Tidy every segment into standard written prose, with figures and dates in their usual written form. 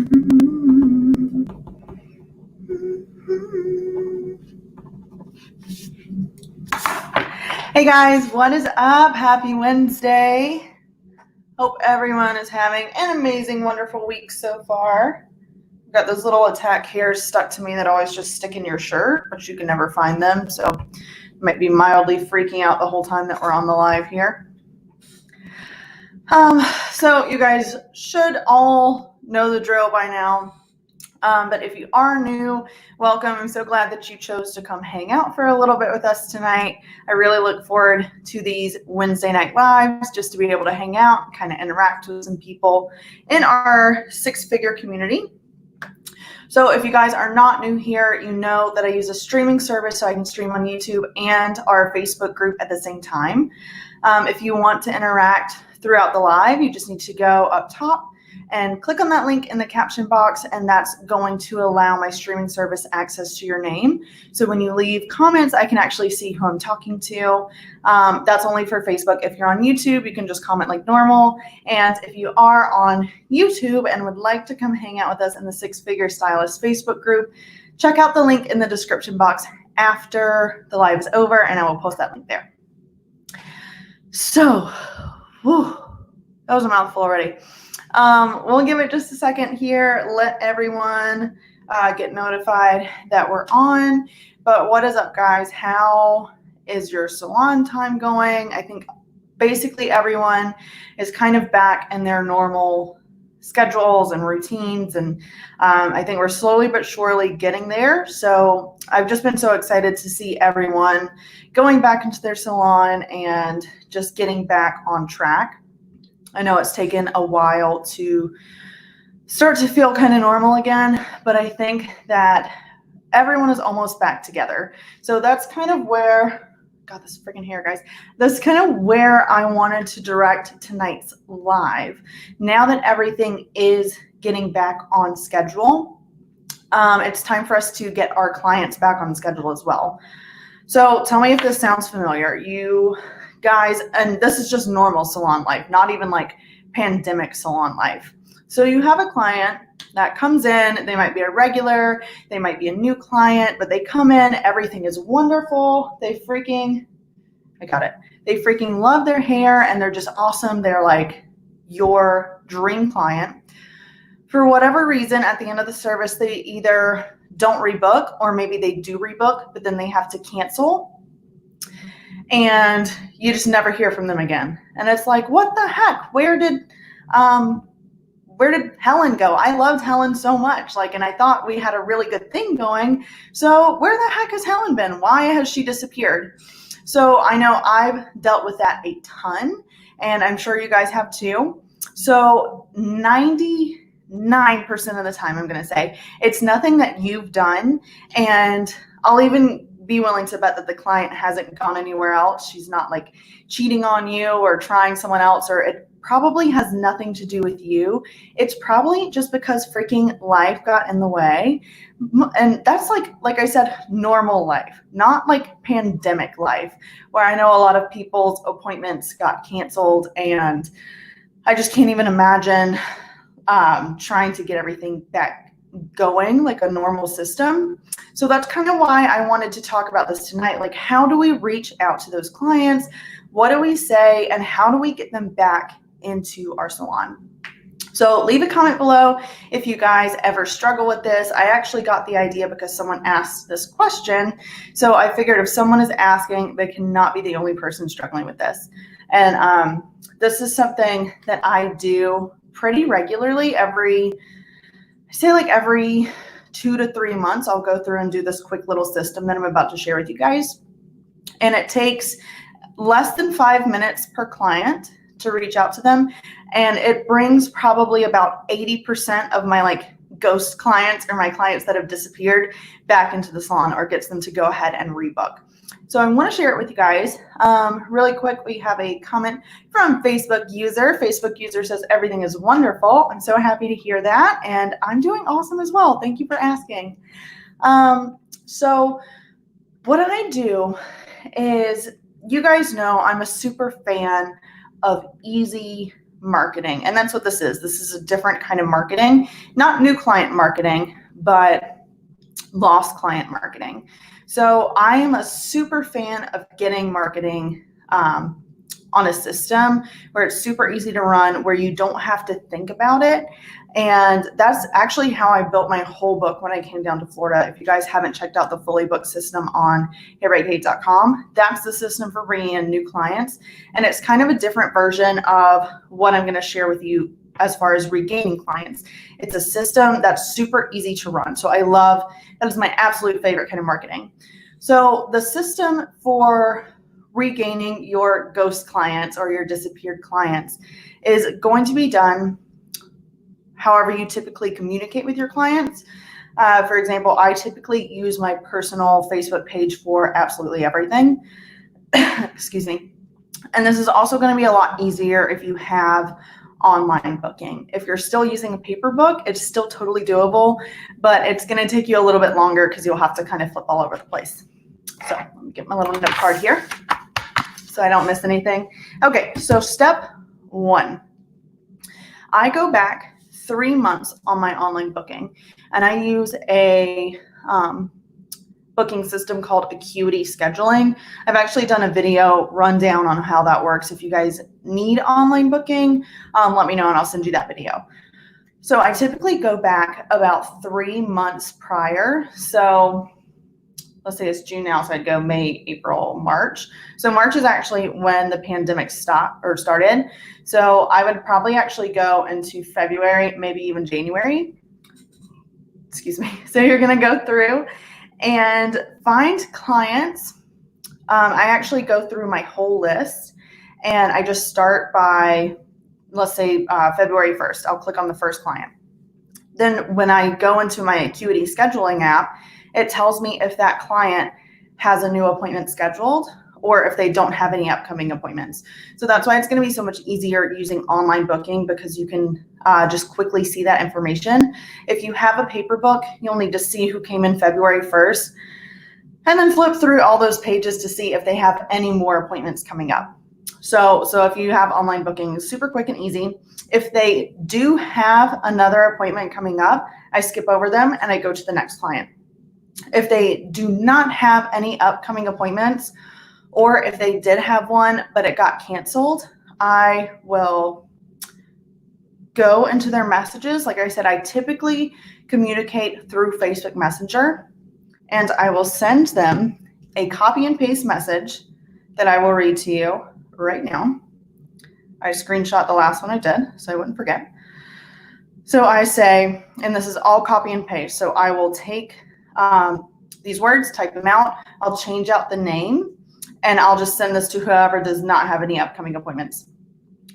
Hey guys, what is up? Happy Wednesday. Hope everyone is having an amazing, wonderful week so far. I've got those little attack hairs stuck to me that always just stick in your shirt, but you can never find them. So might be mildly freaking out the whole time that we're on the live here. So you guys should all know the drill by now. But if you are new, welcome. I'm so glad that you chose to come hang out for a little bit with us tonight. I really look forward to these Wednesday night lives just to be able to hang out, kind of interact with some people in our six-figure community. So if you guys are not new here, you know that I use a streaming service so I can stream on YouTube and our Facebook group at the same time. If you want to interact throughout the live, you just need to go up top and click on that link in the caption box, and that's going to allow my streaming service access to your name. So when you leave comments, I can actually see who I'm talking to. That's only for Facebook. If you're on YouTube, you can just comment like normal. And if you are on YouTube and would like to come hang out with us in the Six Figure Stylist Facebook group, check out the link in the description box after the live is over, and I will post that link there. So, that was a mouthful already. We'll give it just a second here, let everyone get notified that we're on. But what is up, guys? How is your salon time going? I think basically everyone is kind of back in their normal schedules and routines, and I think we're slowly but surely getting there. So I've just been so excited to see everyone going back into their salon and just getting back on track. I know it's taken a while to start to feel kind of normal again, but I think that everyone is almost back together. So that's kind of where, got this freaking hair, guys. That's kind of where I wanted to direct tonight's live. Now that everything is getting back on schedule, it's time for us to get our clients back on schedule as well. So tell me if this sounds familiar. You guys, and this is just normal salon life, not even like pandemic salon life. So you have a client that comes in, they might be a regular, they might be a new client, but they come in, everything is wonderful. They freaking love their hair and they're just awesome. They're like your dream client. For whatever reason, at the end of the service, they either don't rebook, or maybe they do rebook, but then they have to cancel. And you just never hear from them again. And it's like, what the heck? Where did Helen go? I loved Helen so much. And I thought we had a really good thing going. So where the heck has Helen been? Why has she disappeared? So I know I've dealt with that a ton, and I'm sure you guys have too. So 99% of the time, I'm going to say, it's nothing that you've done. And I'll even be willing to bet that the client hasn't gone anywhere else. She's not like cheating on you or trying someone else, or it probably has nothing to do with you. It's probably just because freaking life got in the way. And that's like I said, normal life, not like pandemic life, where I know a lot of people's appointments got canceled, and I just can't even imagine trying to get everything back going like a normal system. So that's kind of why I wanted to talk about this tonight. Like, how do we reach out to those clients? What do we say? And how do we get them back into our salon? So leave a comment below if you guys ever struggle with this. I actually got the idea because someone asked this question. So I figured if someone is asking, they cannot be the only person struggling with this. And this is something that I do pretty regularly. Every 2 to 3 months, I'll go through and do this quick little system that I'm about to share with you guys. And it takes less than 5 minutes per client to reach out to them. And it brings probably about 80% of my ghost clients, or my clients that have disappeared, back into the salon, or gets them to go ahead and rebook. So I want to share it with you guys. Really quick, we have a comment from Facebook user. Facebook user says, everything is wonderful. I'm so happy to hear that. And I'm doing awesome as well. Thank you for asking. So what I do is, you guys know I'm a super fan of easy marketing. And that's what this is. This is a different kind of marketing, not new client marketing, but lost client marketing. So I am a super fan of getting marketing on a system where it's super easy to run, where you don't have to think about it. And that's actually how I built my whole book when I came down to Florida. If you guys haven't checked out the fully booked system on hairbykate.com, that's the system for bringing in new clients. And it's kind of a different version of what I'm going to share with you as far as regaining clients. It's a system that's super easy to run. So that is my absolute favorite kind of marketing. So the system for regaining your ghost clients or your disappeared clients is going to be done however you typically communicate with your clients. For example, I typically use my personal Facebook page for absolutely everything. Excuse me. And this is also going to be a lot easier if you have online booking. If you're still using a paper book, it's still totally doable, but it's going to take you a little bit longer because you'll have to kind of flip all over the place. So let me get my little note card here so I don't miss anything. Okay, so step 1. I go back 3 months on my online booking, and I use a booking system called Acuity Scheduling. I've actually done a video rundown on how that works. If you guys need online booking, let me know and I'll send you that video. So I typically go back about 3 months prior. So let's say it's June now, so I'd go May, April, March. So March is actually when the pandemic started. So I would probably actually go into February, maybe even January. Excuse me. So you're going to go through and find clients. I actually go through my whole list, and I just start by, let's say, February 1st. I'll click on the first client. Then when I go into my Acuity scheduling app, it tells me if that client has a new appointment scheduled or if they don't have any upcoming appointments. So that's why it's going to be so much easier using online booking, because you can just quickly see that information. If you have a paper book, you'll need to see who came in February 1st and then flip through all those pages to see if they have any more appointments coming up. So if you have online booking, super quick and easy. If they do have another appointment coming up, I skip over them and I go to the next client. If they do not have any upcoming appointments, or if they did have one but it got canceled, I will go into their messages. Like I said, I typically communicate through Facebook Messenger, and I will send them a copy and paste message that I will read to you right now. I screenshot the last one I did so I wouldn't forget. So I say, and this is all copy and paste, so I will take these words, type them out, I'll change out the name, and I'll just send this to whoever does not have any upcoming appointments.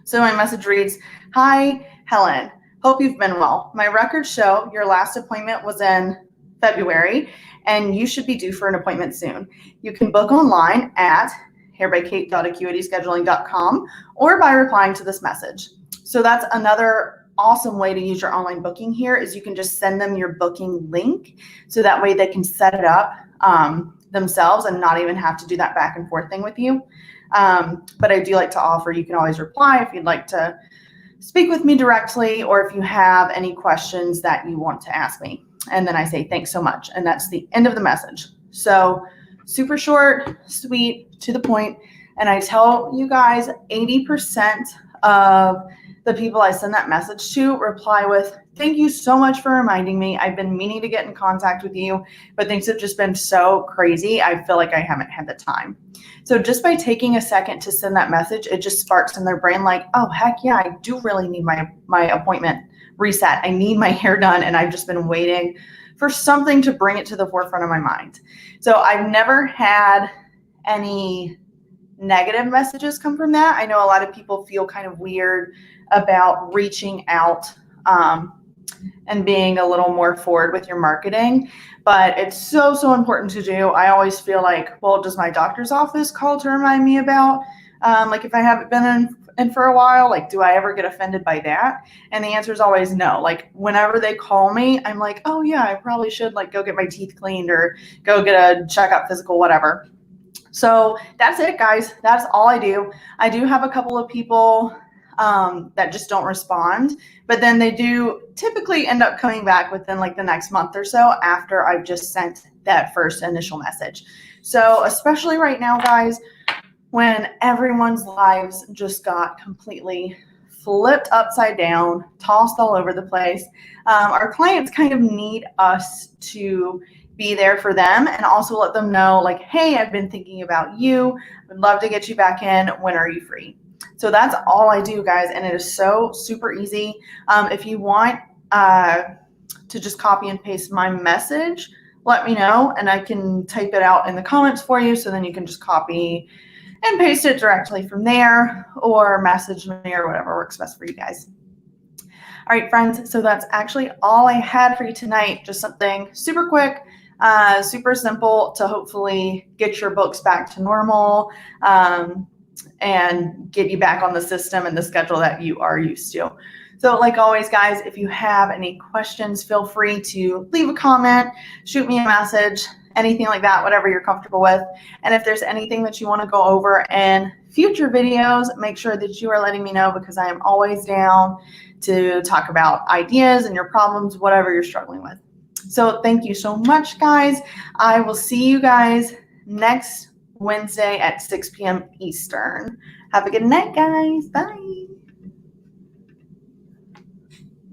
So my message reads, "Hi, Helen. Hope you've been well. My records show your last appointment was in February, and you should be due for an appointment soon. You can book online at hairbykate.acuityscheduling.com or by replying to this message." So that's another awesome way to use your online booking here, is you can just send them your booking link, so that way they can set it up themselves and not even have to do that back and forth thing with you. But I do like to offer, you can always reply if you'd like to speak with me directly, or if you have any questions that you want to ask me. And then I say, "Thanks so much." And that's the end of the message. So super short, sweet, to the point. And I tell you guys, 80% of the people I send that message to reply with, "Thank you so much for reminding me. I've been meaning to get in contact with you, but things have just been so crazy. I feel like I haven't had the time." So just by taking a second to send that message, it just sparks in their brain like, "Oh, heck yeah, I do really need my appointment reset. I need my hair done, and I've just been waiting for something to bring it to the forefront of my mind." So I've never had any negative messages come from that. I know a lot of people feel kind of weird about reaching out and being a little more forward with your marketing, but it's so important to do. I always feel like, well, does my doctor's office call to remind me about, like if I haven't been in for a while, like, do I ever get offended by that? And the answer is always no. Like whenever they call me, I'm like, oh yeah, I probably should like go get my teeth cleaned or go get a checkup, physical, whatever. So that's it, guys. That's all I do. I do have a couple of people that just don't respond. But then they do typically end up coming back within like the next month or so after I've just sent that first initial message. So especially right now, guys, when everyone's lives just got completely flipped upside down, tossed all over the place, our clients kind of need us to be there for them and also let them know, like, hey, I've been thinking about you. Would love to get you back in. When are you free? So that's all I do, guys, and it is so super easy. If you want to just copy and paste my message, let me know, and I can type it out in the comments for you, so then you can just copy and paste it directly from there or message me or whatever works best for you guys. All right, friends, so that's actually all I had for you tonight. Just something super quick, super simple to hopefully get your books back to normal and get you back on the system and the schedule that you are used to. So like always, guys, if you have any questions, feel free to leave a comment, shoot me a message, anything like that, whatever you're comfortable with. And if there's anything that you want to go over in future videos, make sure that you are letting me know, because I am always down to talk about ideas and your problems, whatever you're struggling with. So thank you so much, guys. I will see you guys next Wednesday at 6 p.m. Eastern. Have a good night, guys. Bye.